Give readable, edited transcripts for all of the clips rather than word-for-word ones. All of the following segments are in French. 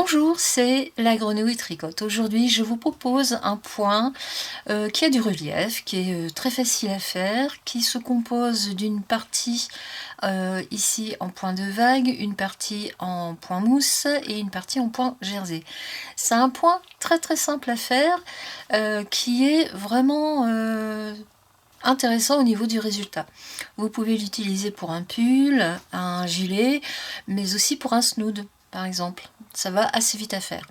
Bonjour, c'est la Grenouille Tricote. Aujourd'hui, je vous propose un point qui a du relief, qui est très facile à faire, qui se compose d'une partie ici en point de vague, une partie en point mousse et une partie en point jersey. C'est un point très simple à faire qui est vraiment intéressant au niveau du résultat. Vous pouvez l'utiliser pour un pull, un gilet, mais aussi pour un snood par exemple. Ça va assez vite à faire.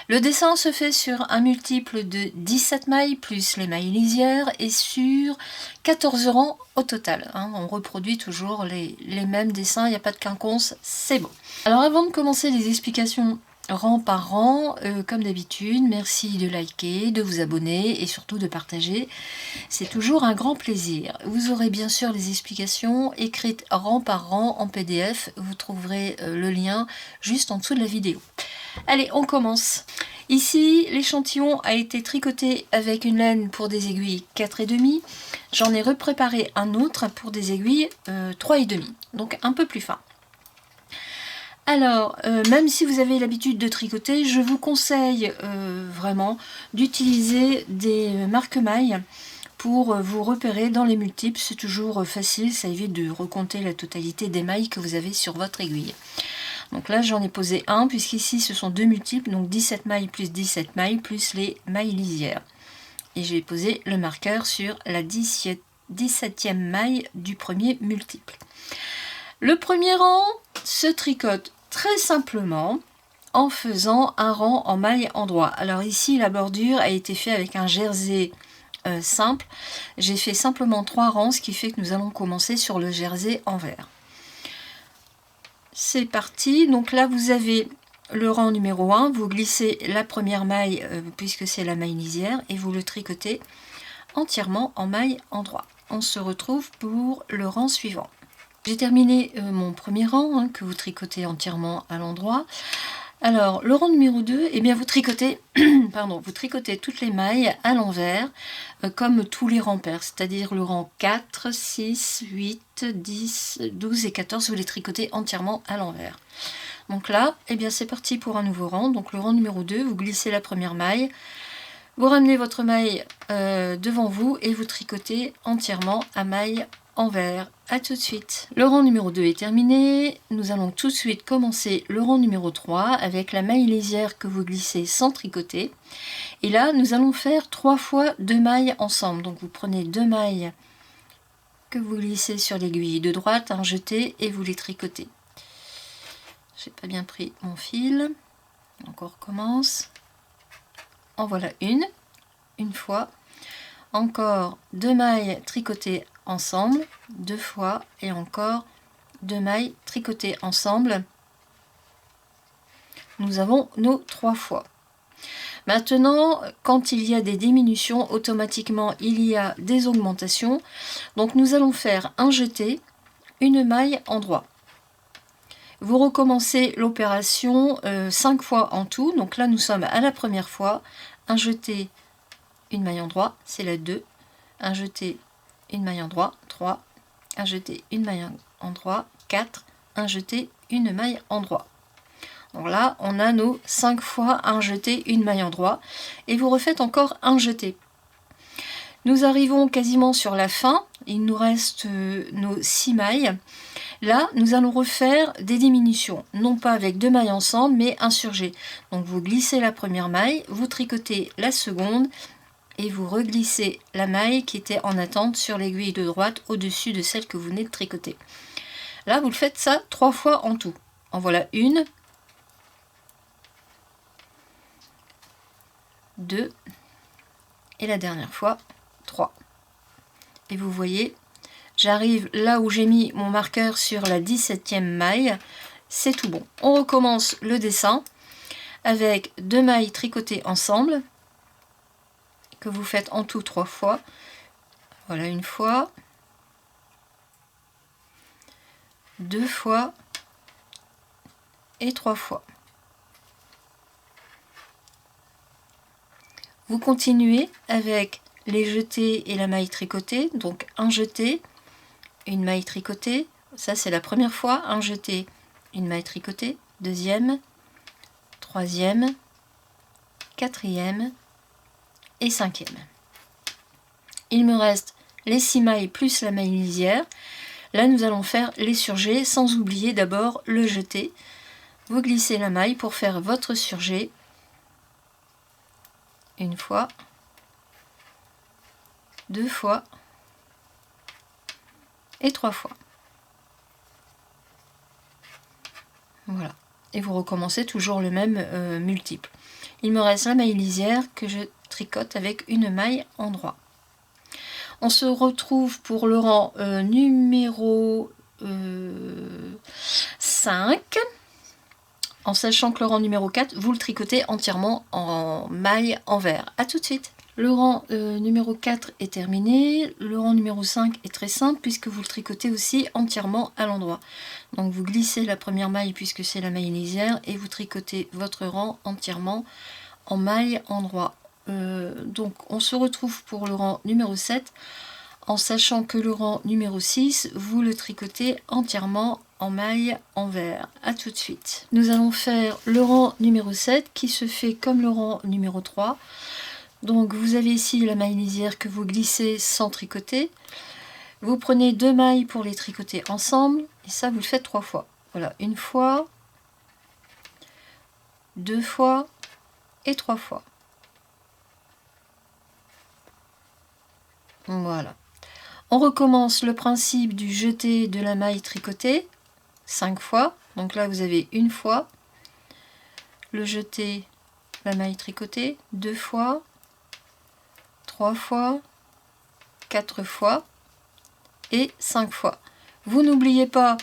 Le dessin se fait sur un multiple de 17 mailles plus les mailles lisières et sur 14 rangs au total. On reproduit toujours les mêmes dessins, il n'y a pas de quinconce, c'est bon. Alors avant de commencer les explications rang par rang, comme d'habitude, merci de liker, de vous abonner et surtout de partager. C'est toujours un grand plaisir. Vous aurez bien sûr les explications écrites rang par rang en PDF. Vous trouverez le lien juste en dessous de la vidéo. Allez, on commence. Ici, l'échantillon a été tricoté avec une laine pour des aiguilles 4,5. J'en ai repréparé un autre pour des aiguilles 3,5, donc un peu plus fin. Alors, même si vous avez l'habitude de tricoter, je vous conseille vraiment d'utiliser des marque-mailles pour vous repérer dans les multiples. C'est toujours facile, ça évite de recompter la totalité des mailles que vous avez sur votre aiguille. Donc là, j'en ai posé un, puisqu'ici, ce sont deux multiples, donc 17 mailles plus 17 mailles, plus les mailles lisières. Et j'ai posé le marqueur sur la 17e maille du premier multiple. Le premier rang se tricote très simplement en faisant un rang en maille endroit. Alors ici, la bordure a été faite avec un jersey simple. J'ai fait simplement 3 rangs, ce qui fait que nous allons commencer sur le jersey envers. C'est parti. Donc là, vous avez le rang numéro 1. Vous glissez la première maille, puisque c'est la maille lisière, et vous le tricotez entièrement en maille endroit. On se retrouve pour le rang suivant. J'ai terminé mon premier rang, que vous tricotez entièrement à l'endroit. Alors, le rang numéro 2, eh bien vous tricotez, vous tricotez toutes les mailles à l'envers, comme tous les rangs pairs, c'est-à-dire le rang 4, 6, 8, 10, 12 et 14, vous les tricotez entièrement à l'envers. Donc là, eh bien c'est parti pour un nouveau rang. Donc le rang numéro 2, vous glissez la première maille, vous ramenez votre maille devant vous et vous tricotez entièrement à maille envers. A tout de suite. Le rang numéro 2 est terminé. Nous allons tout de suite commencer le rang numéro 3 avec la maille lisière que vous glissez sans tricoter. Et là, nous allons faire 3 fois 2 mailles ensemble. Donc vous prenez 2 mailles que vous glissez sur l'aiguille de droite, un jeté et vous les tricotez. J'ai pas bien pris mon fil. Donc on recommence. En voilà une fois. Encore 2 mailles tricotées ensemble, 2 fois, et encore 2 mailles tricotées ensemble. Nous avons nos 3 fois. Maintenant, quand il y a des diminutions, automatiquement il y a des augmentations. Donc nous allons faire un jeté, une maille endroit. Vous recommencez l'opération 5 fois en tout. Donc là nous sommes à la première fois, un jeté, une maille endroit, c'est la 2, un jeté, une maille endroit, 3, un jeté, une maille endroit, 4, un jeté, une maille endroit. Donc là, on a nos 5 fois un jeté, une maille endroit, et vous refaites encore un jeté. Nous arrivons quasiment sur la fin, il nous reste nos 6 mailles. Là, nous allons refaire des diminutions, non pas avec 2 mailles ensemble, mais insurgées. Donc vous glissez la première maille, vous tricotez la seconde, et vous reglissez la maille qui était en attente sur l'aiguille de droite au-dessus de celle que vous venez de tricoter. Là, vous le faites ça 3 fois en tout. En voilà une, 2, et la dernière fois 3. Et vous voyez, j'arrive là où j'ai mis mon marqueur sur la 17e maille, c'est tout bon. On recommence le dessin avec 2 mailles tricotées ensemble, que vous faites en tout 3 fois. Voilà, une fois, 2 fois et 3 fois. Vous continuez avec les jetés et la maille tricotée, donc un jeté, une maille tricotée, ça c'est la première fois, un jeté, une maille tricotée, deuxième, troisième, quatrième et cinquième. Il me reste les 6 mailles plus la maille lisière. Là, nous allons faire les surjets sans oublier d'abord le jeté. Vous glissez la maille pour faire votre surjet. Une fois, deux fois et 3 fois. Voilà. Et vous recommencez toujours le même multiple. Il me reste la maille lisière que je tricote avec une maille en droit. On se retrouve pour le rang numéro 5, en sachant que le rang numéro 4, vous le tricotez entièrement en maille envers. A tout de suite. Le rang numéro 4 est terminé. Le rang numéro 5 est très simple puisque vous le tricotez aussi entièrement à l'endroit. Donc vous glissez la première maille puisque c'est la maille lisière et vous tricotez votre rang entièrement en maille endroit. Donc on se retrouve pour le rang numéro 7 en sachant que le rang numéro 6 vous le tricotez entièrement en maille envers. A tout de suite. Nous allons faire le rang numéro 7 qui se fait comme le rang numéro 3. Donc vous avez ici la maille lisière que vous glissez sans tricoter. Vous prenez 2 mailles pour les tricoter ensemble et ça vous le faites 3 fois. Voilà, une fois, 2 fois et 3 fois. Voilà. On recommence le principe du jeté de la maille tricotée 5 fois. Donc là vous avez une fois, le jeté, la maille tricotée, 2 fois, 3 fois, 4 fois et 5 fois. Vous n'oubliez pas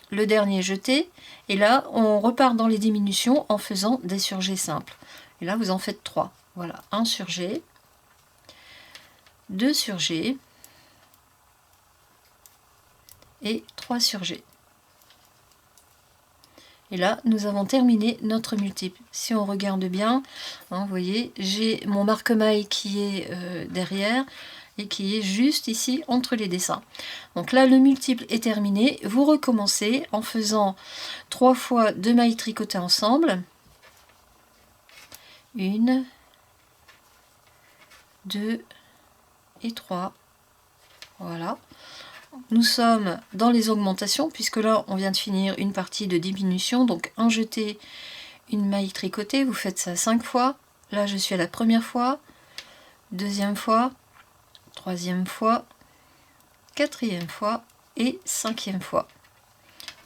le dernier jeté et là on repart dans les diminutions en faisant des surjets simples. Et là vous en faites 3. Voilà, un surjet, 2 surjets et 3 surjets. Et là, nous avons terminé notre multiple. Si on regarde bien, hein, vous voyez, j'ai mon marque-maille qui est derrière et qui est juste ici entre les dessins. Donc là, le multiple est terminé. Vous recommencez en faisant 3 fois 2 mailles tricotées ensemble. 1, 2 et 3. Voilà. Nous sommes dans les augmentations puisque là on vient de finir une partie de diminution, donc un jeté, une maille tricotée, vous faites ça 5 fois. Là je suis à la première fois, deuxième fois, troisième fois, quatrième fois et cinquième fois.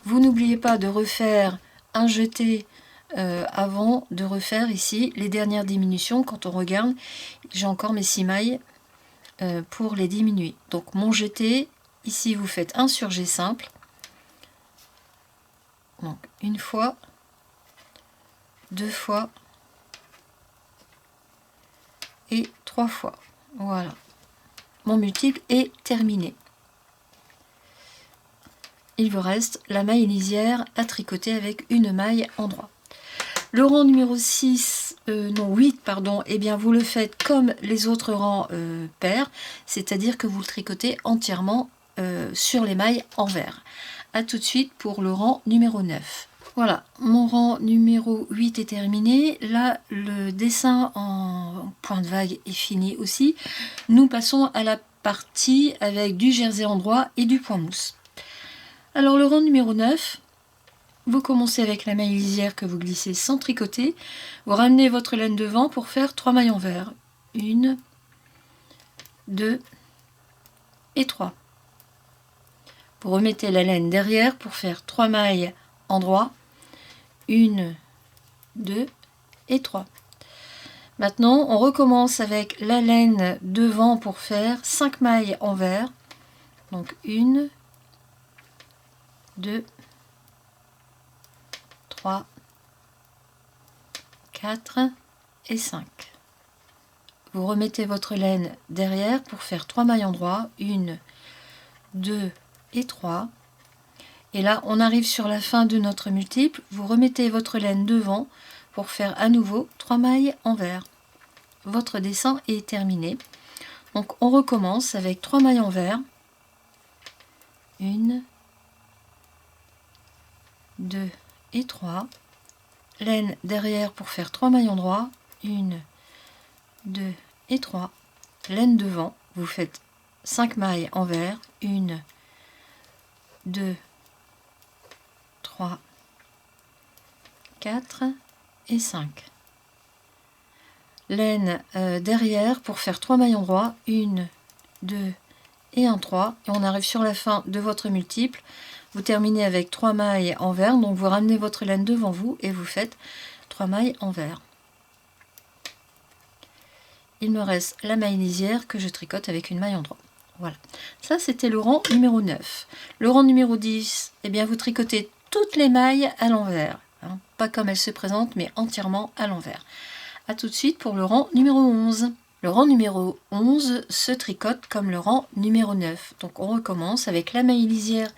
Vous n'oubliez pas de refaire un jeté avant de refaire ici les dernières diminutions. Quand on regarde, j'ai encore mes 6 mailles pour les diminuer. Donc mon jeté, ici vous faites un surjet simple, donc une fois, 2 fois et 3 fois. Voilà, mon multiple est terminé. Il vous reste la maille lisière à tricoter avec une maille en droit. Le rang numéro 8 pardon, eh bien vous le faites comme les autres rangs pairs, c'est-à-dire que vous le tricotez entièrement sur les mailles envers. A tout de suite pour le rang numéro 9. Voilà, mon rang numéro 8 est terminé. Là, le dessin en point de vague est fini aussi. Nous passons à la partie avec du jersey en droit et du point mousse. Alors le rang numéro 9, vous commencez avec la maille lisière que vous glissez sans tricoter. Vous ramenez votre laine devant pour faire 3 mailles envers. 1, 2 et 3. Vous remettez la laine derrière pour faire 3 mailles en droit. 1, 2 et 3. Maintenant, on recommence avec la laine devant pour faire 5 mailles envers. Donc 1, 2, 3, 4 et 5. Vous remettez votre laine derrière pour faire 3 mailles en droit. 1, 2 et 3. Et là, on arrive sur la fin de notre multiple. Vous remettez votre laine devant pour faire à nouveau 3 mailles envers. Votre dessin est terminé. Donc, on recommence avec 3 mailles envers. 1, 2 et 3. laine derrière pour faire 3 mailles en droit, 1, 2 et 3, laine devant, vous faites 5 mailles envers, 1, 2, 3, 4 et 5. Laine derrière pour faire 3 mailles en droit, 1, 2 et 1, 3, et on arrive sur la fin de votre multiple. Vous terminez avec 3 mailles envers, donc vous ramenez votre laine devant vous et vous faites 3 mailles envers. Il me reste la maille lisière que je tricote avec une maille en droit. Voilà, ça c'était le rang numéro 9. Le rang numéro 10, eh bien vous tricotez toutes les mailles à l'envers, hein, pas comme elles se présentent, mais entièrement à l'envers. A tout de suite pour le rang numéro 11. Le rang numéro 11 se tricote comme le rang numéro 9. Donc on recommence avec la maille lisière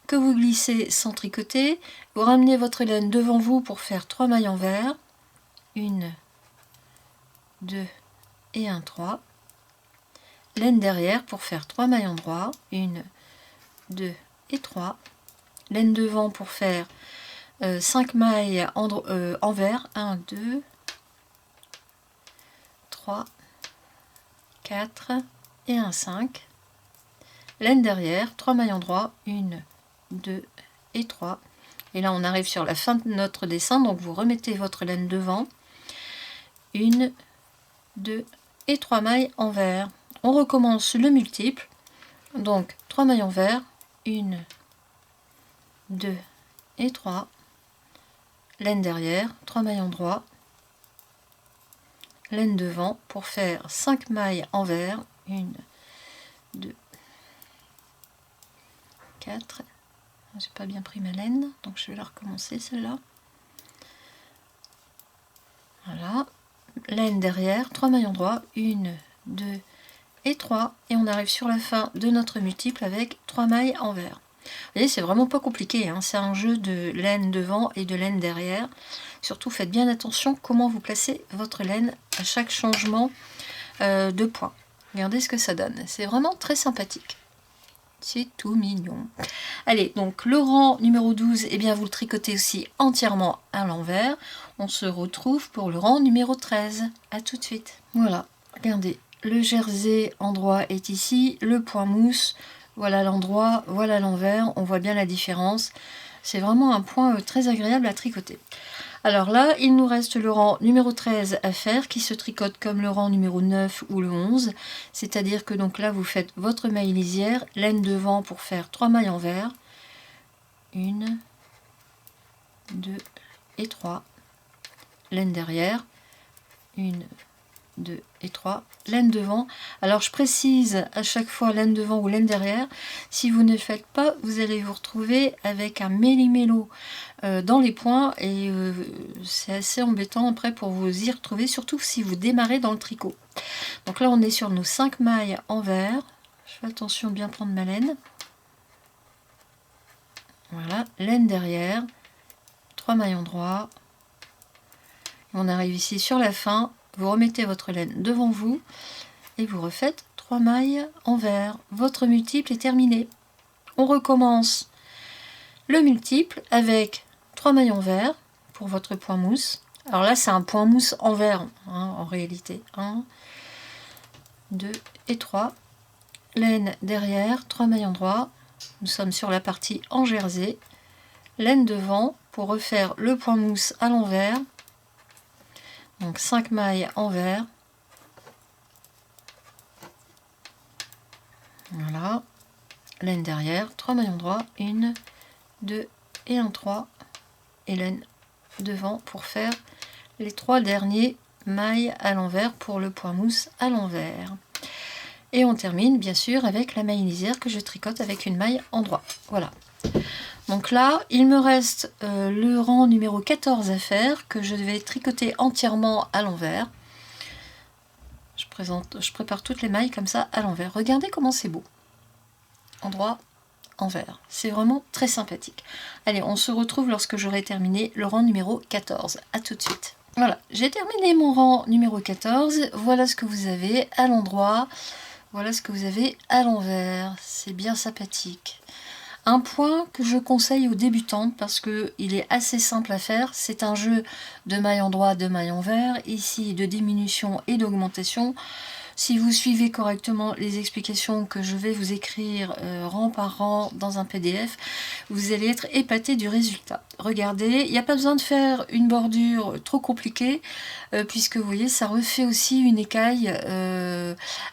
que vous glissez sans tricoter. Vous ramenez votre laine devant vous pour faire 3 mailles envers. 1, 2 et 1, 3. Laine derrière pour faire 3 mailles en droit. 1, 2 et 3. Laine devant pour faire 5 mailles envers. 1, 2, 3, 4 et 1, 5. Laine derrière, 3 mailles en droit, 1, 2 et 3. Et là on arrive sur la fin de notre dessin, donc vous remettez votre laine devant. 1, 2 et 3 mailles envers. On recommence le multiple, donc 3 mailles envers, 1, 2 et 3. Laine derrière, 3 mailles en droit. Laine devant pour faire 5 mailles envers, 1, 2, 4, j'ai pas bien pris ma laine, donc je vais la recommencer celle-là. Voilà, laine derrière, 3 mailles en droit, 1, 2 et 3, et on arrive sur la fin de notre multiple avec 3 mailles envers. Vous voyez, c'est vraiment pas compliqué, hein, c'est un jeu de laine devant et de laine derrière. Surtout faites bien attention comment vous placez votre laine à chaque changement de point. Regardez ce que ça donne, c'est vraiment très sympathique. C'est tout mignon. Allez, donc le rang numéro 12, eh bien vous le tricotez aussi entièrement à l'envers. On se retrouve pour le rang numéro 13. A tout de suite. Voilà, regardez, le jersey endroit est ici, le point mousse, voilà l'endroit, voilà l'envers. On voit bien la différence. C'est vraiment un point très agréable à tricoter. Alors là, il nous reste le rang numéro 13 à faire, qui se tricote comme le rang numéro 9 ou le 11. C'est-à-dire que donc là, vous faites votre maille lisière, laine devant pour faire 3 mailles envers. 1, 2 et 3. Laine derrière. 1, 2 et 3. Laine devant. Alors je précise à chaque fois laine devant ou laine derrière. Si vous ne faites pas, vous allez vous retrouver avec un méli-mélo dans les points et c'est assez embêtant après pour vous y retrouver, surtout si vous démarrez dans le tricot. Donc là on est sur nos 5 mailles envers. Je fais attention à bien prendre ma laine. Voilà, laine derrière, 3 mailles en droit. On arrive ici sur la fin. Vous remettez votre laine devant vous et vous refaites 3 mailles envers. Votre multiple est terminé. On recommence le multiple avec 3 mailles envers pour votre point mousse. Alors là, c'est un point mousse envers, hein, en réalité. 1, 2 et 3. Laine derrière, 3 mailles en droit. Nous sommes sur la partie en jersey. Laine devant pour refaire le point mousse à l'envers. Donc 5 mailles envers. Voilà. Laine derrière, 3 mailles en droit. 1, 2 et 1, 3. Et laine devant pour faire les 3 derniers mailles à l'envers pour le point mousse à l'envers. Et on termine bien sûr avec la maille lisière que je tricote avec une maille en droit. Voilà. Donc là, il me reste le rang numéro 14 à faire, que je vais tricoter entièrement à l'envers. Je prépare toutes les mailles comme ça à l'envers. Regardez comment c'est beau. Endroit, envers. C'est vraiment très sympathique. Allez, on se retrouve lorsque j'aurai terminé le rang numéro 14. A tout de suite. Voilà, j'ai terminé mon rang numéro 14. Voilà ce que vous avez à l'endroit. Voilà ce que vous avez à l'envers. C'est bien sympathique. Un point que je conseille aux débutantes parce que il est assez simple à faire, c'est un jeu de maille en droit, de maille en vert, ici de diminution et d'augmentation. Si vous suivez correctement les explications que je vais vous écrire rang par rang dans un PDF, vous allez être épaté du résultat. Regardez, il n'y a pas besoin de faire une bordure trop compliquée, puisque vous voyez, ça refait aussi une écaille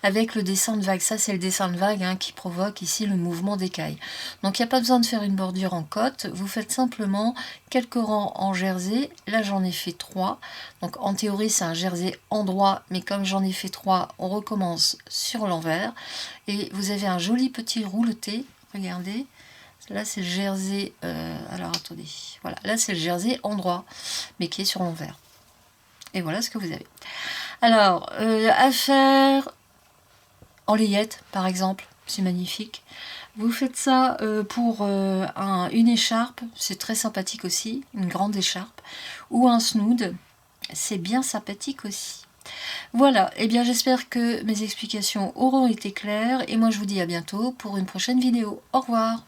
avec le dessin de vague. Ça, c'est le dessin de vague hein, qui provoque ici le mouvement d'écaille. Donc, il n'y a pas besoin de faire une bordure en cotte. Vous faites simplement quelques rangs en jersey. Là, j'en ai fait 3. Donc, en théorie, c'est un jersey en droit, mais comme j'en ai fait 3, on recommence sur l'envers. Et vous avez un joli petit rouleté. Regardez. Là, c'est le jersey... alors, attendez. Voilà, là, c'est le jersey en droit, mais qui est sur l'envers. Et voilà ce que vous avez. Alors, à faire en layette, par exemple, c'est magnifique. Vous faites ça pour une écharpe, c'est très sympathique aussi, une grande écharpe, ou un snood, c'est bien sympathique aussi. Voilà, et bien j'espère que mes explications auront été claires, et moi je vous dis à bientôt pour une prochaine vidéo. Au revoir.